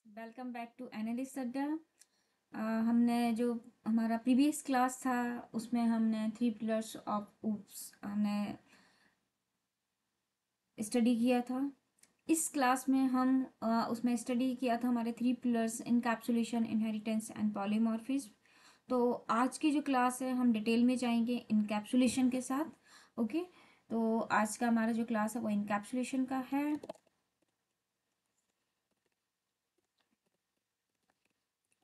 Welcome back to analyst अड्डा। हमने जो हमारा प्रीवियस क्लास था उसमें हमने थ्री पिलर्स ऑफ ऊप्स हमने स्टडी किया था। इस क्लास में हम उसमें स्टडी किया था हमारे three pillars encapsulation, inheritance and polymorphism. तो आज की जो क्लास है हम डिटेल में जाएंगे इनकैप्सुलेशन के साथ। ओके, तो आज का हमारा जो क्लास है वो इनकैप्सुलेशन का है।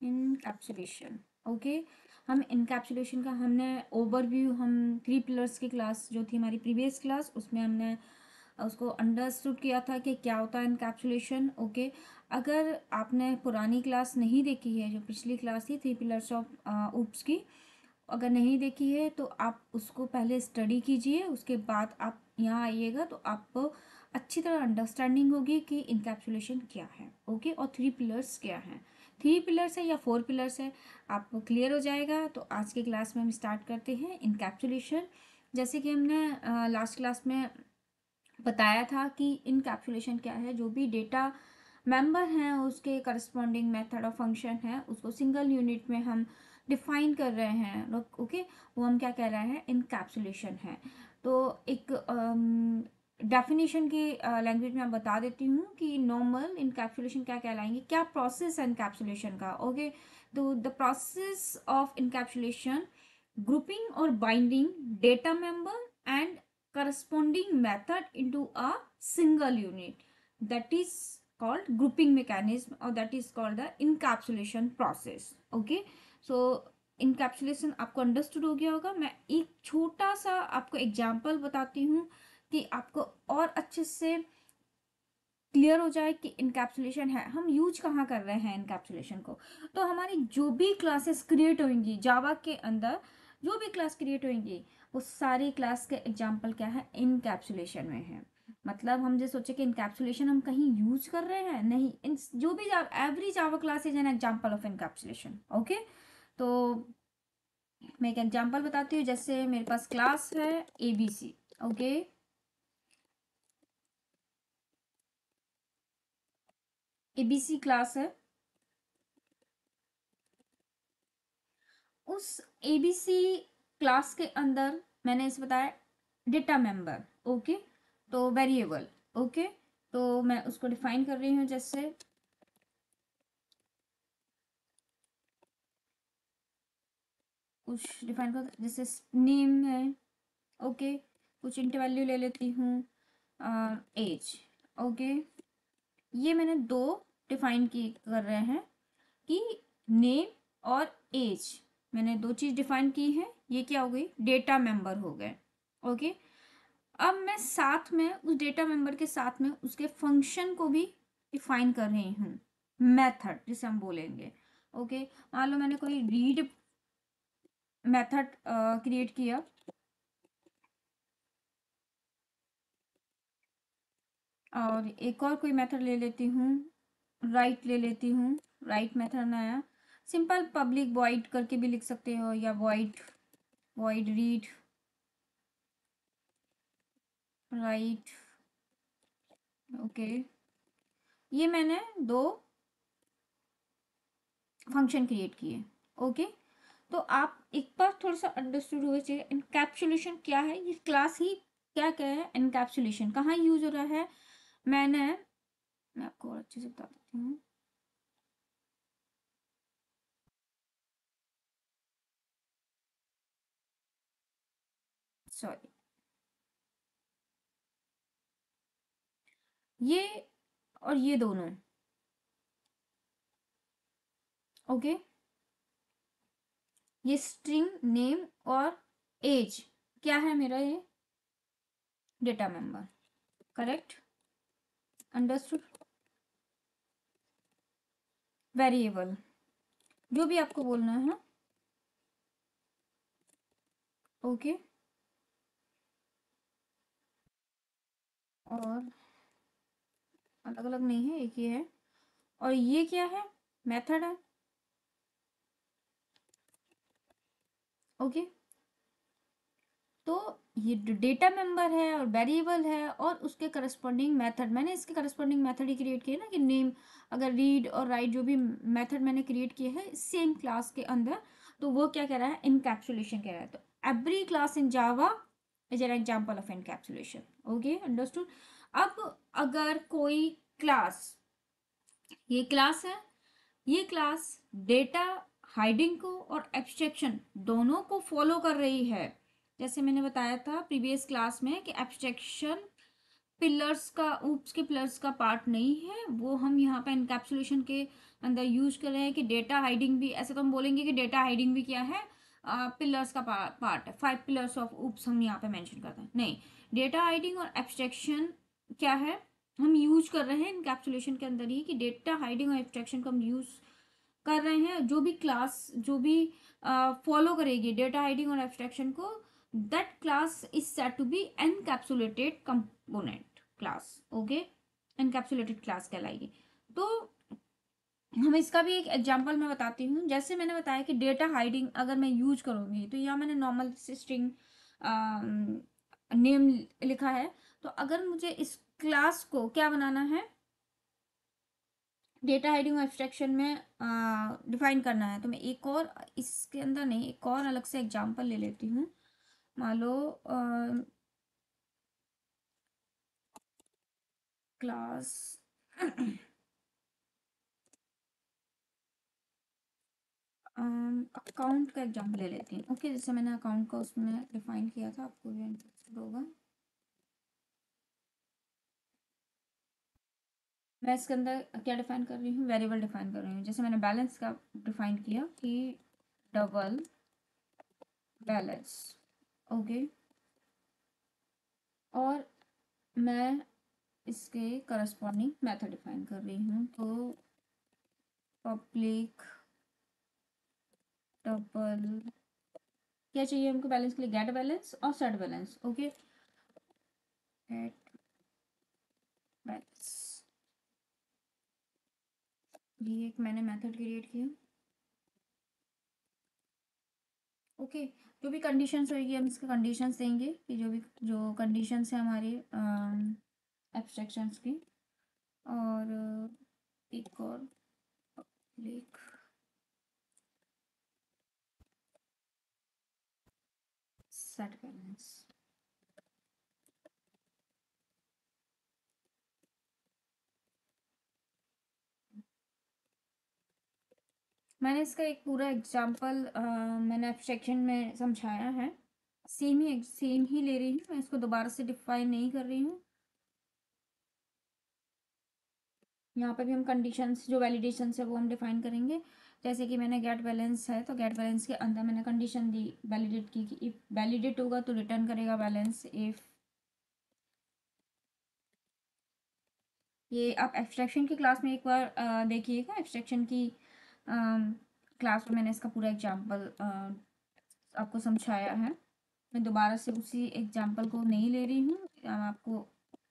Encapsulation, okay. हम इनकैप्सुलेशन का हमने ओवरव्यू, हम थ्री पिलर्स की क्लास जो थी हमारी प्रीवियस क्लास उसमें हमने उसको अंडरस्टूड किया था कि क्या होता है इनकैप्सुलेशन। ओके, अगर आपने पुरानी क्लास नहीं देखी है, जो पिछली क्लास थी थ्री पिलर्स ऑफ ऊप्स की, अगर नहीं देखी है तो आप उसको पहले स्टडी कीजिए, उसके बाद आप यहाँ आइएगा तो आपको अच्छी तरह अंडरस्टैंडिंग होगी कि इनकैप्सुलेशन क्या है। ओके, और थ्री पिलर्स क्या हैं, थ्री पिलर्स है या फोर पिलर्स है, आपको क्लियर हो जाएगा। तो आज के क्लास में हम स्टार्ट करते हैं इनकैप्सुलेशन। जैसे कि हमने लास्ट क्लास में बताया था कि इनकैप्सुलेशन क्या है, जो भी डेटा मेंबर हैं उसके करस्पॉन्डिंग मेथड और फंक्शन है उसको सिंगल यूनिट में हम डिफाइन कर रहे हैं। ओके, वो हम क्या कह रहे हैं, इनकैप्सुलेशन है। तो एक डेफिनेशन की लैंग्वेज में मैं बता देती हूँ कि नॉर्मल इनकैप्सुलेशन क्या कहलाएंगे, क्या प्रोसेस है इनकैप्सुलेशन का। ओके, तो the process of encapsulation, grouping or binding data member and corresponding method into a single unit, that is called grouping mechanism or that is called the encapsulation process. Okay, so encapsulation आपको understood हो गया होगा। मैं एक छोटा सा आपको example बताती हूँ कि आपको और अच्छे से क्लियर हो जाए कि इनकैप्सुलेशन है, हम यूज कहाँ कर रहे हैं इनकैप्सुलेशन को। तो हमारी जो भी क्लासेस क्रिएट होंगी जावा के अंदर, जो भी क्लास क्रिएट होंगी वो सारी क्लास के एग्जाम्पल क्या है, इनकैप्सुलेशन में है। मतलब हम जो सोचे कि इनकैप्सुलेशन हम कहीं यूज कर रहे हैं, नहीं, इन जो भी every Java class is an example of encapsulation. Okay, तो मैं एक एग्जाम्पल बताती हूँ। जैसे मेरे पास क्लास है एबीसी। ओके, एबीसी क्लास है। उस एबीसी क्लास के अंदर मैंने इसे बताया डेटा मेंबर। ओके, तो वेरिएबल। ओके, तो मैं उसको डिफाइन कर रही हूँ। जैसे कुछ डिफाइन कर, जैसे नेम है। ओके, कुछ इंट वैल्यू ले लेती हूँ, एज। ओके, ये मैंने दो डिफाइन की कर रहे हैं कि नेम और एज, मैंने दो चीज डिफाइन की है। ये क्या हो गई, डेटा मेंबर हो गए। ओके, अब मैं साथ में उस डेटा मेंबर के साथ में उसके फंक्शन को भी डिफाइन कर रही हूँ, मेथड जिसे हम बोलेंगे। ओके, मान लो मैंने कोई रीड मेथड क्रिएट किया, और एक और कोई मेथड ले लेती हूँ, राइट ले लेती हूँ। राइट मेथड नया सिंपल पब्लिक वॉइड करके भी लिख सकते हो, या void void read write. Okay, ये मैंने दो फंक्शन क्रिएट किए। ओके, तो आप एक बार थोड़ा सा अंडरस्टूड हुए चाहिए इनकैप्सुलेशन क्या है, ये क्लास ही क्या क्या है, इनकैप्सुलेशन कहाँ यूज हो रहा है। मैं आपको और अच्छे से बता देती हूँ। सॉरी, ये और ये दोनों। ओके, ये स्ट्रिंग नेम और एज क्या है, मेरा ये data member. Correct, understood. Variable, जो भी आपको बोलना है। ओके, और अलग अलग नहीं है, एक ही है। और ये क्या है, मेथड है। ओके, तो ये डेटा मेंबर है और वेरिएबल है और उसके करस्पॉन्डिंग मेथड, मैंने इसके करस्पॉन्डिंग मेथड ही क्रिएट किए ना कि नेम, अगर रीड और राइट जो भी मेथड मैंने क्रिएट किए हैं सेम क्लास के अंदर, तो वो क्या कह रहा है, इनकैप्सुलेशन कह रहा है। तो every class in Java is an example of encapsulation. Okay, understood. अब अगर कोई क्लास, ये क्लास है, ये क्लास डेटा हाइडिंग को और एब्स्ट्रैक्शन दोनों को फॉलो कर रही है। जैसे मैंने बताया था प्रीवियस क्लास में कि एब्स्ट्रैक्शन पिलर्स का, ऊप्स के पिलर्स का पार्ट नहीं है, वो हम यहाँ पे एनकैप्सुलेशन के अंदर यूज कर रहे हैं। कि डेटा हाइडिंग भी, ऐसे तो हम बोलेंगे कि डेटा हाइडिंग भी क्या है, पिलर्स का पार्ट है। 5 पिलर्स ऑफ ऊप्स हम यहाँ पे मेंशन करते हैं, नहीं, डेटा हाइडिंग और एब्स्ट्रैक्शन क्या है, हम यूज कर रहे हैं इनकैप्सुलेशन के अंदर ही, कि डेटा हाइडिंग और एब्स्ट्रैक्शन को हम यूज कर रहे हैं। जो भी क्लास जो भी फॉलो करेगी डेटा हाइडिंग और एब्स्ट्रैक्शन को, that class is set to be encapsulated component class. Okay, encapsulated class कहलाएगी। तो हम इसका भी एक एग्जांपल मैं बताती हूँ। जैसे मैंने बताया कि डेटा हाइडिंग अगर मैं यूज करूँगी, तो यहाँ मैंने नॉर्मल स्ट्रिंग नेम लिखा है। तो अगर मुझे इस क्लास को क्या बनाना है, डेटा हाइडिंग एब्स्ट्रैक्शन में डिफाइन करना है, तो मैं एक और, इसके अंदर नहीं, एक और अलग से एग्जांपल ले लेती हूँ। मान लो क्लास अकाउंट का एग्जांपल ले लेती हूँ। ओके, जैसे मैंने अकाउंट को उसमें डिफाइन किया था, आपको भी इंटरेस्टेड होगा। मैं इसके अंदर क्या डिफाइन कर रही हूँ, वेरिएबल डिफाइन कर रही हूँ। जैसे मैंने बैलेंस का डिफाइन किया कि डबल बैलेंस। ओके, और मैं इसके करस्पॉन्डिंग मेथड डिफाइन कर रही हूँ। तो पब्लिक डबल, क्या चाहिए हमको बैलेंस के लिए, गेट बैलेंस और set balance. Okay, get balance, ये एक मैंने मेथड क्रिएट किया। ओके, जो भी कंडीशंस होगी हम इसके कंडीशंस देंगे, कि जो भी जो कंडीशंस है हमारी एब्स्ट्रैक्शंस की। और एक और पब्लिक सेट बैलेंस। मैंने इसका एक पूरा एग्जांपल मैंने एब्स्ट्रैक्शन में समझाया है। सेम ही ले रही हूँ मैं, इसको दोबारा से डिफाइन नहीं कर रही हूँ। यहाँ पे भी हम कंडीशंस, जो वैलिडेशंस है वो हम डिफाइन करेंगे। जैसे कि मैंने गेट बैलेंस है, तो गेट बैलेंस के अंदर मैंने कंडीशन दी, वैलिडेट की, कि इफ वैलिडेट होगा तो रिटर्न करेगा बैलेंस। इफ, ये आप एब्स्ट्रैक्शन की क्लास में एक बार देखिएगा, एब्स्ट्रैक्शन की क्लास में मैंने इसका पूरा एग्जाम्पल आपको समझाया है। मैं दोबारा से उसी एग्जाम्पल को नहीं ले रही हूँ, आपको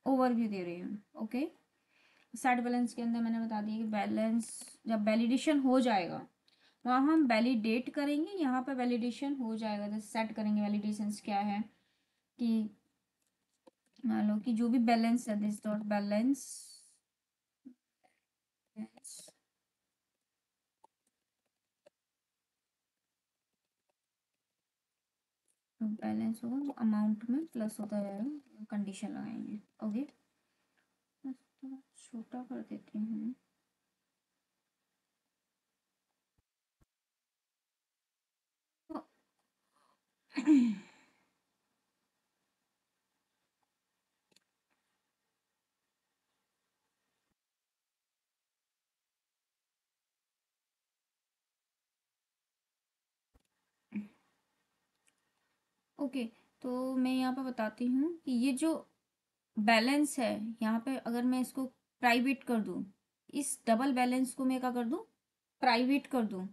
ओवरव्यू दे रही हूँ। ओके, सेट बैलेंस के अंदर मैंने बता दिया कि बैलेंस जब वैलिडेशन हो जाएगा, वहाँ हम वैलिडेट करेंगे, यहाँ पे वैलिडेशन हो जाएगा, जैसे सेट करेंगे वैलिडेशंस क्या है, कि मान लो कि जो भी बैलेंस है, दिस डॉट बैलेंस, बैलेंस होगा वो अमाउंट में प्लस होता जाएगा, कंडीशन लगाएंगे। ओके, थोड़ा छोटा कर देती हूँ। ओके, तो मैं यहाँ पे बताती हूँ कि ये जो बैलेंस है, यहाँ पे अगर मैं इसको प्राइवेट कर दूँ, इस डबल बैलेंस को मैं क्या कर दूँ, प्राइवेट कर दूँ।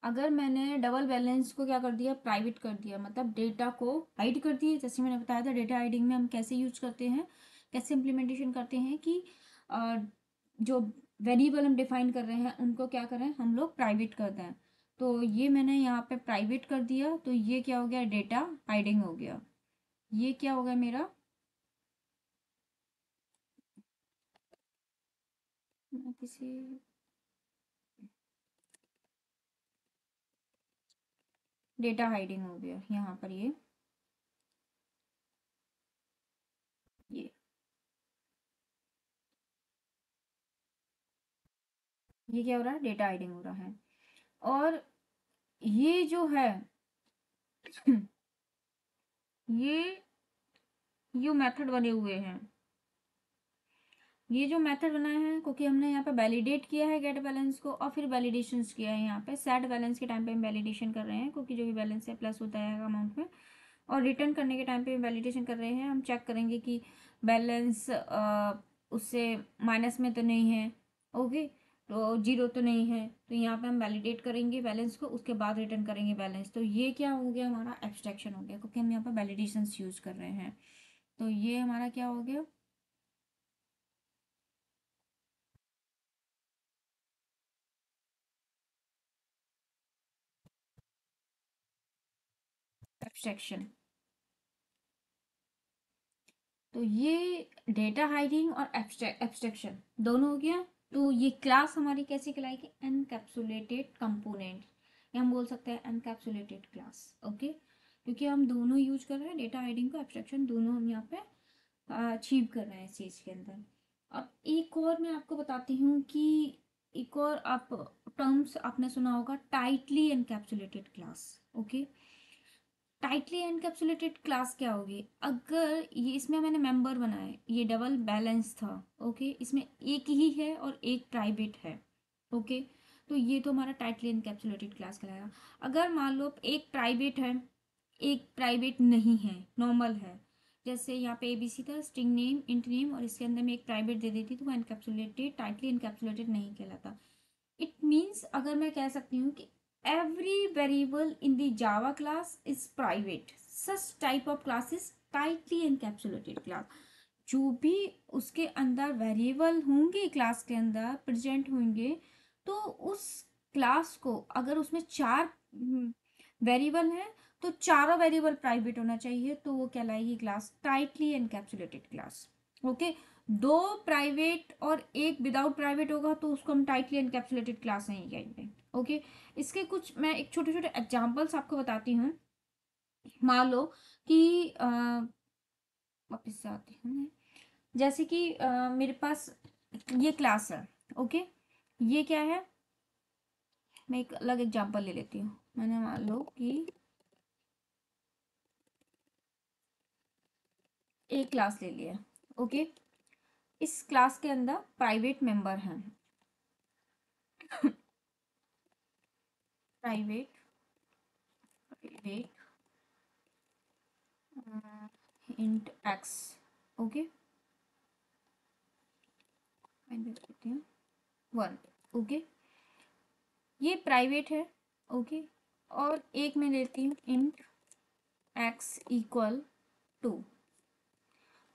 अगर मैंने डबल बैलेंस को क्या कर दिया, प्राइवेट कर दिया, मतलब डेटा को हाइड कर दिया। जैसे मैंने बताया था डेटा हाइडिंग में हम कैसे यूज करते हैं, कैसे इम्प्लीमेंटेशन करते हैं, कि जो वेरिएबल हम डिफाइन कर रहे हैं उनको क्या करें, हम लोग प्राइवेट कर दें। तो ये मैंने यहाँ पे प्राइवेट कर दिया, तो ये क्या हो गया, डेटा हाइडिंग हो गया। ये क्या हो गया मेरा, मैं किसी डेटा हाइडिंग हो गया यहाँ पर। ये ये क्या हो रहा है, डेटा हाइडिंग हो रहा है। और ये जो है ये जो मेथड बने हुए हैं, ये जो मेथड बनाए हैं, क्योंकि हमने यहाँ पे वैलिडेट किया है गेट बैलेंस को, और फिर वैलिडेशंस किया है यहाँ पे सेट बैलेंस के टाइम पे हम वैलिडेशन कर रहे हैं, क्योंकि जो भी बैलेंस है प्लस होता है अमाउंट में। और रिटर्न करने के टाइम पे वैलिडेशन कर रहे हैं, हम चेक करेंगे कि बैलेंस उससे माइनस में तो नहीं है, ओके, तो जीरो तो नहीं है। तो यहाँ पे हम वैलिडेट करेंगे बैलेंस को, उसके बाद रिटर्न करेंगे बैलेंस। तो ये क्या हो गया, हमारा एब्स्ट्रैक्शन हो गया, क्योंकि हम यहाँ पे वैलिडेशंस यूज कर रहे हैं। तो ये हमारा क्या हो गया, एब्स्ट्रैक्शन। तो ये डेटा हाइडिंग और एब्स्ट्रैक्शन दोनों हो गया। तो ये क्लास हमारी कैसी कहलाएगी, एनकैप्सुलेटेड कंपोनेंट, या हम बोल सकते हैं एनकैप्सुलेटेड क्लास, ओके। क्योंकि हम दोनों यूज कर रहे हैं, डेटा हाइडिंग को एब्स्ट्रैक्शन दोनों हम यहाँ पे अचीव कर रहे हैं इस चीज़ के अंदर। अब एक और मैं आपको बताती हूँ कि एक और आप टर्म्स आपने सुना होगा, tightly encapsulated class, okay. Tightly encapsulated class क्या होगी, अगर ये इसमें मैंने मेंबर बनाए, ये डबल बैलेंस था, ओके, इसमें एक ही है और एक प्राइवेट है, ओके। तो ये तो हमारा टाइटली एनकैप्सुलेटेड क्लास कहलाएगा। अगर मान लो एक प्राइवेट है, एक प्राइवेट नहीं है, नॉर्मल है, जैसे यहाँ पे एबीसी था, स्ट्रिंग नेम, इंट नेम, और इसके अंदर में एक प्राइवेट दे देती तो वो एनकैप्सुलेटेड, टाइटली एनकैप्सुलेटेड नहीं कहलाता। इट मीन्स अगर मैं कह सकती हूँ कि every variable in the java class is private, such type of class is tightly encapsulated class। जो भी उसके अंदर वेरिएबल होंगे क्लास के अंदर प्रेजेंट होंगे, तो उस क्लास को अगर उसमें चार वेरिएबल हैं, तो चारों वेरिएबल प्राइवेट होना चाहिए, तो वो कहलाएगी class tightly encapsulated class, okay. दो प्राइवेट और एक विदाउट प्राइवेट होगा तो उसको हम टाइटली एनकैप्सुलेटेड क्लास नहीं कहेंगे, ओके। इसके कुछ मैं एक छोटे छोटे एग्जांपल्स आपको बताती हूँ। मान लो कि वापस से आती हूँ मैं। जैसे कि मेरे पास ये क्लास है, ओके। ये क्या है, मैं एक अलग एग्जांपल ले लेती हूँ। मैंने मान लो कि एक क्लास ले लिया, ओके। इस क्लास के अंदर प्राइवेट मेंबर हैं, private private int x, okay, करती हूँ वन, ओके। ये प्राइवेट है, ओके। और एक मैं लेती हूँ इंट एक्स इक्वल टू।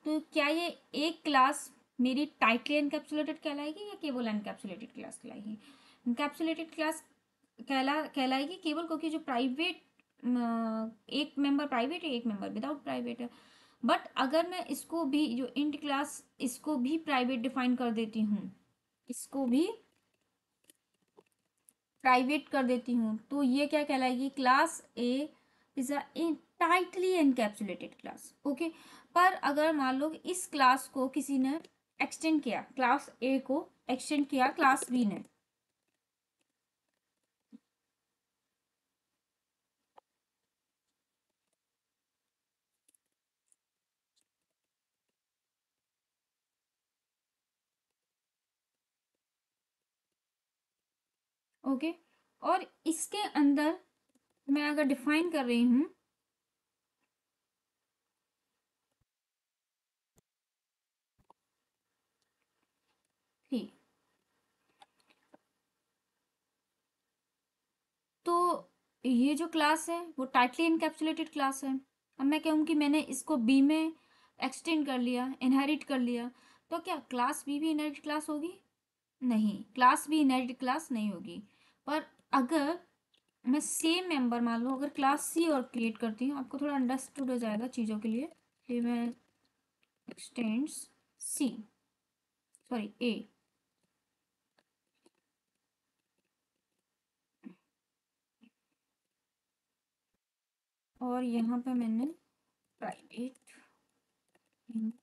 तो क्या ये एक क्लास मेरी टाइटली एनकैप्सुलेटेड कहलाएगी या केवल एनकैप्सुलेटेड क्लास कहलाएगी, एनकैप्सुलेटेड क्लास कहलाएगी केवल, क्योंकि जो प्राइवेट एक मेंबर प्राइवेट है, एक मेंबर विदाउट प्राइवेट है। बट अगर मैं इसको भी जो इंट क्लास, इसको भी प्राइवेट डिफाइन कर देती हूँ, इसको भी प्राइवेट कर देती हूँ, तो ये क्या कहलाएगी, class A is a tightly encapsulated class, okay. पर अगर मान लो इस क्लास को किसी ने एक्सटेंड किया, क्लास ए को एक्सटेंड किया क्लास बी ने, ओके। और इसके अंदर मैं अगर डिफाइन कर रही हूँ, ठीक, तो ये जो क्लास है वो टाइटली इनकैप्सुलेटेड क्लास है। अब मैं कहूँ कि मैंने इसको बी में एक्सटेंड कर लिया, इनहेरिट कर लिया, तो क्या क्लास बी भी इनहेरिटेड क्लास होगी? नहीं, क्लास बी इनहेरिटेड क्लास नहीं होगी। पर अगर मैं सेम मेंबर मान लो अगर क्लास सी और क्रिएट करती हूँ, आपको थोड़ा अंडरस्टूड हो जाएगा चीज़ों के लिए। ये मैं एक्सटेंड्स सी, सॉरी ए, और यहाँ पे मैंने प्राइवेट इंट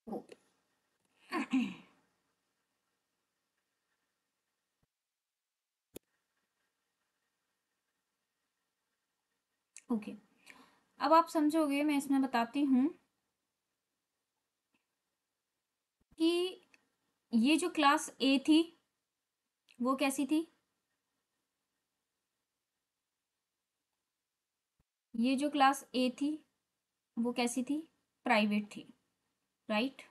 ओ, ओके। अब आप समझोगे, मैं इसमें बताती हूँ कि ये जो क्लास ए थी वो कैसी थी, ये जो क्लास ए थी वो कैसी थी, प्राइवेट थी, राइट।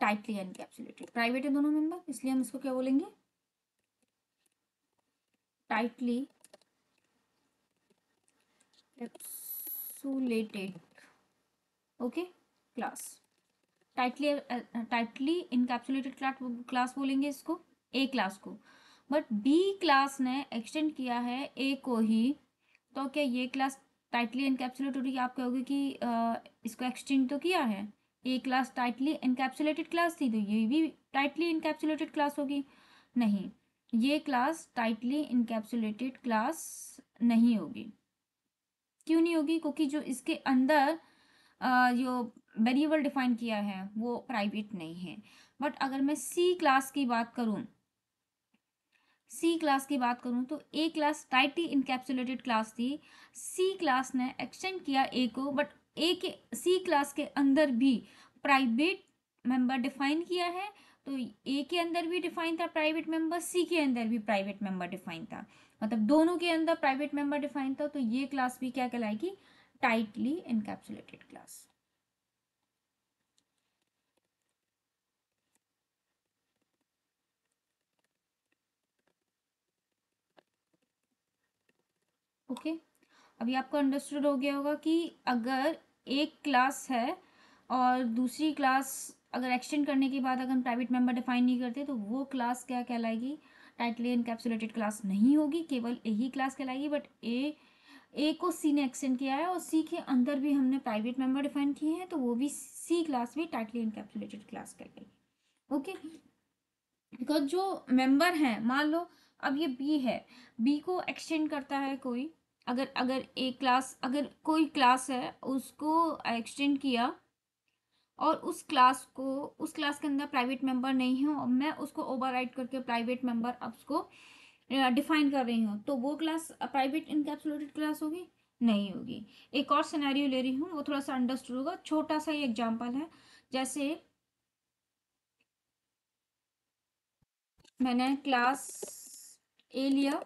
टाइटली एनकैप्सुलेटेड, प्राइवेट है दोनों मेंबर, इसलिए हम इसको क्या बोलेंगे, tightly encapsulated, okay class. Tightly encapsulated class बोलेंगे इसको, ए क्लास को। बट बी क्लास ने एक्सटेंड किया है ए को ही, तो क्या ये क्लास टाइटली इनकैप्सुलेटेड होगी? आप कहोगे कि इसको एक्सटेंड तो किया है, ए क्लास टाइटली इनकैप्सुलेटेड क्लास थी तो ये भी टाइटली इनकैप्सुलेटेड क्लास होगी। नहीं, ये क्लास टाइटली इनकैप्सुलेटेड क्लास नहीं होगी। क्यों नहीं होगी? क्योंकि जो इसके अंदर जो वेरिएबल डिफाइन किया है वो प्राइवेट नहीं है। बट अगर मैं सी क्लास की बात करूं, सी क्लास की बात करूं तो ए क्लास टाइटली इनकैप्सुलेटेड क्लास थी, सी क्लास ने एक्सटेंड किया ए को, बट ए के सी क्लास के अंदर भी प्राइवेट मेंबर डिफाइन किया है, तो ए के अंदर भी डिफाइन था प्राइवेट मेंबर, सी के अंदर भी प्राइवेट मेंबर डिफाइन था, मतलब दोनों के अंदर प्राइवेट मेंबर डिफाइन था, तो ये क्लास भी क्या कहलाएगी, टाइटली इनकैप्सुलेटेड क्लास। ओके, अभी आपको अंडरस्टूड हो गया होगा कि अगर एक क्लास है और दूसरी क्लास अगर एक्सटेंड करने के बाद अगर हम प्राइवेट मेंबर डिफाइन नहीं करते तो वो क्लास क्या कहलाएगी, टाइटली इनकैप्सुलेटेड क्लास नहीं होगी, केवल यही क्लास कहलाएगी। बट ए को सी ने एक्सटेंड किया है और सी के अंदर भी हमने प्राइवेट मेंबर डिफाइन किए हैं, तो वो भी सी क्लास भी टाइटली इनकैप्सुलेटेड क्लास कहलाएगी। ओके, बिकॉज जो मेंबर हैं, मान लो अब ये बी है, बी को एक्सटेंड करता है कोई, अगर अगर एक क्लास, अगर कोई क्लास है उसको एक्सटेंड किया और उस क्लास के अंदर प्राइवेट मेंबर नहीं हो और मैं उसको ओवरराइड करके प्राइवेट मेंबर अब उसको डिफाइन कर रही हूँ, तो वो क्लास प्राइवेट इनकैप्सुलेटेड क्लास होगी? नहीं होगी। एक और सिनेरियो ले रही हूँ, वो थोड़ा सा अंडरस्टूड होगा, छोटा सा ही एग्जांपल है। जैसे मैंने क्लास ए लिया,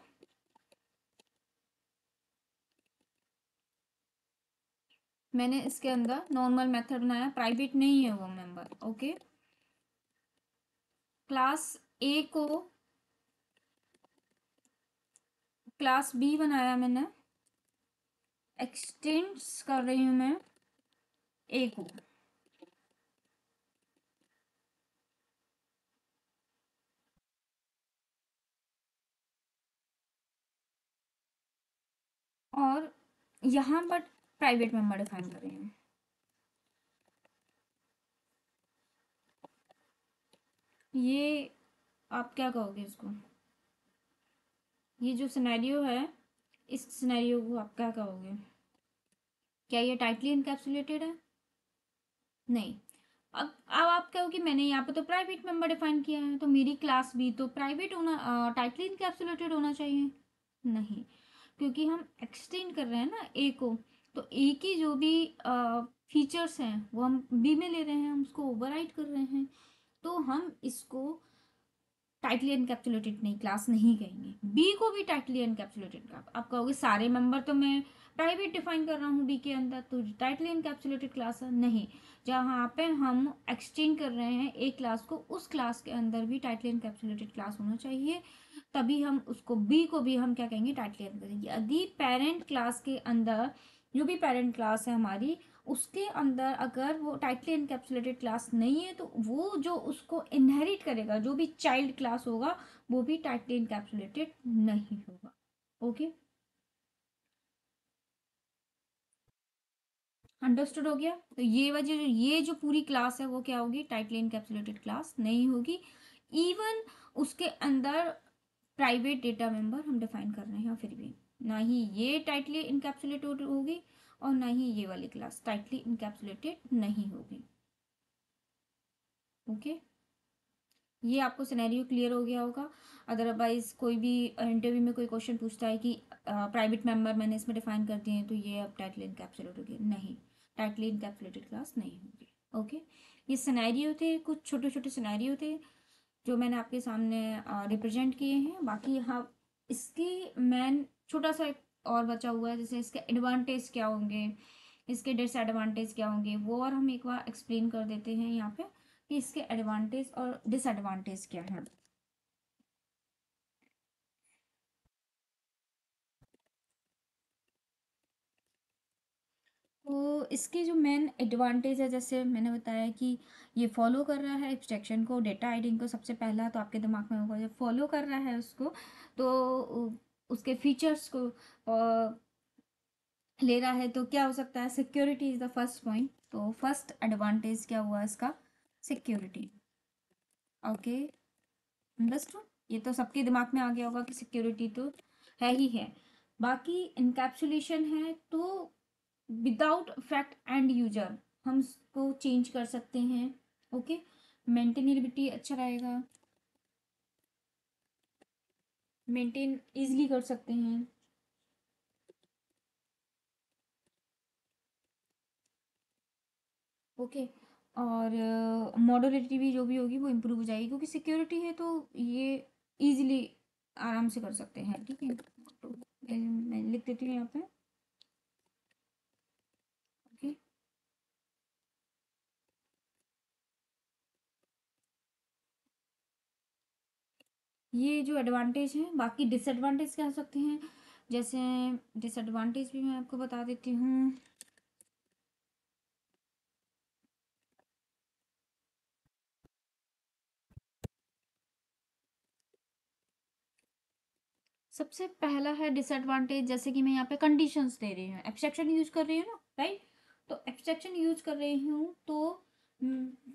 मैंने इसके अंदर नॉर्मल मेथड बनाया, प्राइवेट नहीं है वो मेंबर, ओके। क्लास ए को क्लास बी बनाया मैंने, एक्सटेंड्स कर रही हूँ मैं ए को, और यहाँ पर प्राइवेट मेंबर डिफाइन कर रही हूँ। ये आप क्या कहोगे इसको, ये जो सिनेरियो है इस सिनेरियो को आप क्या कहोगे, क्या ये टाइटली इनकैप्सुलेटेड है? नहीं। अब आप कहोगे मैंने यहाँ पे तो प्राइवेट मेंबर डिफाइन किया है, तो मेरी क्लास भी तो प्राइवेट होना, टाइटली इनकैप्सुलेटेड होना चाहिए। नहीं, क्योंकि हम एक्सटेंड कर रहे हैं ना ए को, तो ए की जो भी फीचर्स हैं वो हम बी में ले रहे हैं, हम उसको ओवरराइड कर रहे हैं, तो हम इसको टाइटली एनकैप्सुलेटेड नहीं क्लास नहीं कहेंगे। बी को भी टाइटली एनकैप्सुलेटेड क्लास, आप कहोगे सारे मेंबर तो मैं प्राइवेट डिफाइन कर रहा हूँ बी के अंदर, तो टाइटली एनकैप्सुलेटेड क्लास है? नहीं, जहाँ पे हम एक्सटेंड कर रहे हैं एक क्लास को, उस क्लास के अंदर भी टाइटली एनकैप्सुलेटेड क्लास होना चाहिए, तभी हम उसको बी को भी हम क्या कहेंगे, टाइटली एनकैप्सुलेटेड। यदि पेरेंट क्लास के अंदर जो भी पेरेंट क्लास है हमारी उसके अंदर अगर वो टाइटली इनकैप्सुलेटेड क्लास नहीं है तो वो जो उसको इनहेरिट करेगा, जो भी चाइल्ड क्लास होगा, वो भी टाइटली इनकैप्सुलेटेड नहीं होगा। ओके, अंडरस्टूड हो गया। तो ये जो पूरी क्लास है वो क्या होगी, टाइटली इनकैप्सुलेटेड क्लास नहीं होगी। इवन उसके अंदर प्राइवेट डेटा मेंबर हम डिफाइन कर रहे हैं फिर भी ना ही ये टाइटली इनकैप्सुलेटेड होगी और ना ही ये वाली क्लास टाइटली इनकैप्सुलेटेड नहीं होगी। ओके, ये आपको सिनेरियो क्लियर हो गया होगा। अदरवाइज कोई भी इंटरव्यू में कोई क्वेश्चन पूछता है कि प्राइवेट मेंबर मैंने इसमें डिफाइन कर दिए हैं तो ये अब टाइटली इनकैप्सुलेट होगी, नहीं, टाइटली इनकैप्सुलेटेड क्लास नहीं होगी। ओके, ये सिनेरियो थे, कुछ छोटे छोटे सिनेरियो थे जो मैंने आपके सामने रिप्रेजेंट किए हैं। बाकी यहाँ इसकी मैन छोटा सा एक और बचा हुआ है, जैसे इसके एडवांटेज क्या होंगे, इसके डिसएडवांटेज क्या होंगे, वो और हम एक बार एक्सप्लेन कर देते हैं यहाँ पे कि इसके एडवांटेज और डिसएडवांटेज क्या है। तो इसके जो मेन एडवांटेज है, जैसे मैंने बताया कि ये फॉलो कर रहा है एब्स्ट्रैक्शन को, डेटा हाइडिंग को। सबसे पहला तो आपके दिमाग में होगा ये फॉलो कर रहा है उसको, तो उसके फीचर्स को ले रहा है, तो क्या हो सकता है, security is the first point. तो फर्स्ट एडवांटेज क्या हुआ इसका, सिक्योरिटी। Okay, understood. ये तो सबके दिमाग में आ गया होगा कि सिक्योरिटी तो है ही है। बाकी इनकैप्सुलेशन है तो विदाउट इफेक्ट एंड यूजर हम इसको चेंज कर सकते हैं। ओके, मेंटेनेबिलिटी अच्छा रहेगा, मेंटेन इजीली कर सकते हैं। ओके, और मॉडलिटी भी जो भी होगी वो इम्प्रूव हो जाएगी, क्योंकि सिक्योरिटी है तो ये इजीली आराम से कर सकते हैं। ठीक है, तो मैं लिख देती हूँ यहाँ पे। ओके, ये जो एडवांटेज है, बाकी डिसएडवांटेज क्या हो सकते हैं, जैसे डिसएडवांटेज भी मैं आपको बता देती हूँ। सबसे पहला है डिसएडवांटेज, जैसे कि मैं यहाँ पे कंडीशंस दे रही हूँ, एब्स्ट्रैक्शन यूज कर रही हूँ ना, राइट। तो एब्स्ट्रैक्शन यूज कर रही हूँ तो हम्म,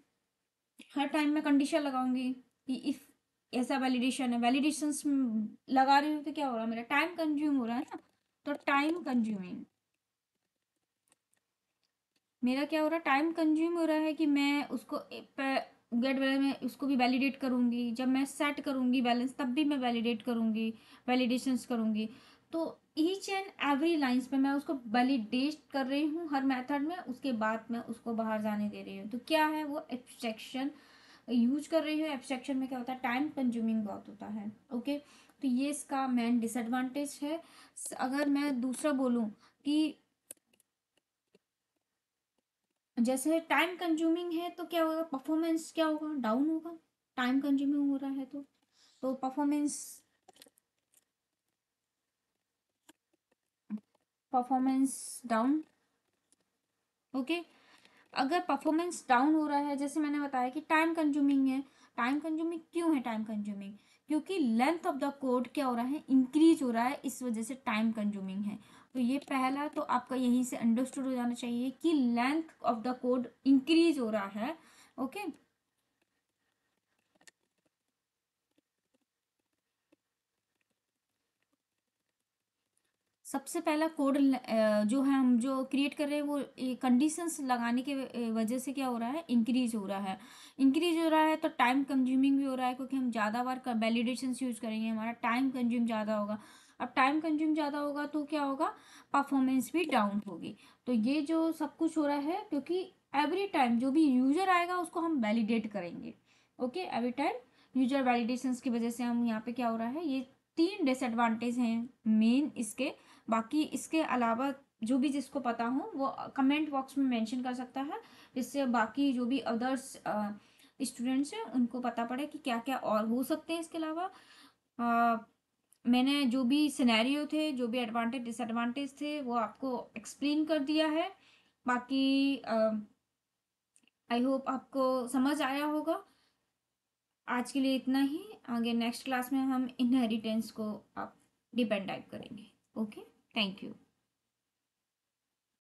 हर टाइम मैं कंडीशन लगाऊंगी कि इफ ऐसा वैलिडेशन है, वैलिडेशंस लगा रही हूँ तो क्या हो रहा है, मेरा टाइम कंज्यूम हो रहा है ना। तो टाइम कंज्यूमिंग, मेरा क्या हो रहा है, टाइम कंज्यूम हो रहा है कि मैं उसको गेट वैल्यू में उसको भी वैलिडेट करूंगी, जब मैं सेट करूंगी बैलेंस तब भी मैं वैलिडेट करूंगी, वैलिडेशंस करूंगी। तो ईच एंड एवरी लाइंस पे मैं उसको वैलिडेट कर रही हूँ हर मेथड में, उसके बाद मैं उसको बाहर जाने दे रही हूँ। तो क्या है, वो एब्स्ट्रैक्शन यूज कर रही हूँ। एब्स्ट्रैक्शन में क्या होता है, टाइम कंज्यूमिंग बहुत होता है। ओके, तो ये इसका मेन डिसएडवांटेज है। अगर मैं दूसरा बोलूँ कि जैसे टाइम कंज्यूमिंग है तो क्या होगा, परफॉर्मेंस क्या होगा, डाउन होगा। टाइम कंज्यूमिंग हो रहा है तो परफॉर्मेंस, परफॉर्मेंस डाउन। ओके, अगर परफॉर्मेंस डाउन हो रहा है, जैसे मैंने बताया कि टाइम कंज्यूमिंग है। टाइम कंज्यूमिंग क्यों है, टाइम कंज्यूमिंग क्योंकि लेंथ ऑफ द कोड क्या हो रहा है, इंक्रीज हो रहा है, इस वजह से टाइम कंज्यूमिंग है। तो ये पहला तो आपका यहीं से अंडरस्टूड हो जाना चाहिए कि length of the code increase हो रहा है। ओके, सबसे पहला कोड जो है हम जो क्रिएट कर रहे हैं वो कंडीशंस लगाने के वजह से क्या हो रहा है, इंक्रीज हो रहा है। इंक्रीज हो रहा है तो टाइम कंज्यूमिंग भी हो रहा है, क्योंकि हम ज़्यादा बार वैलिडेशंस यूज करेंगे, हमारा टाइम कंज्यूम ज़्यादा होगा। अब टाइम कंज्यूम ज़्यादा होगा तो क्या होगा, परफॉर्मेंस भी डाउन होगी। तो ये जो सब कुछ हो रहा है क्योंकि एवरी टाइम जो भी यूज़र आएगा उसको हम वैलिडेट करेंगे। Okay, every time user validations की वजह से हम यहाँ पे क्या हो रहा है, ये तीन डिसएडवांटेज हैं मेन इसके। बाकी इसके अलावा जो भी जिसको पता हो वो कमेंट बॉक्स में मेंशन कर सकता है, जिससे बाकी जो भी अदर्स स्टूडेंट्स हैं उनको पता पड़े कि क्या क्या और हो सकते हैं इसके अलावा। अ, मैंने जो भी सिनेरियो थे, जो भी एडवांटेज डिसएडवांटेज थे वो आपको एक्सप्लेन कर दिया है। बाकी आई होप आपको समझ आया होगा। आज के लिए इतना ही। आगे नेक्स्ट क्लास में हम इनहेरिटेंस को आप डिपेंड टाइप करेंगे। Okay, thank you.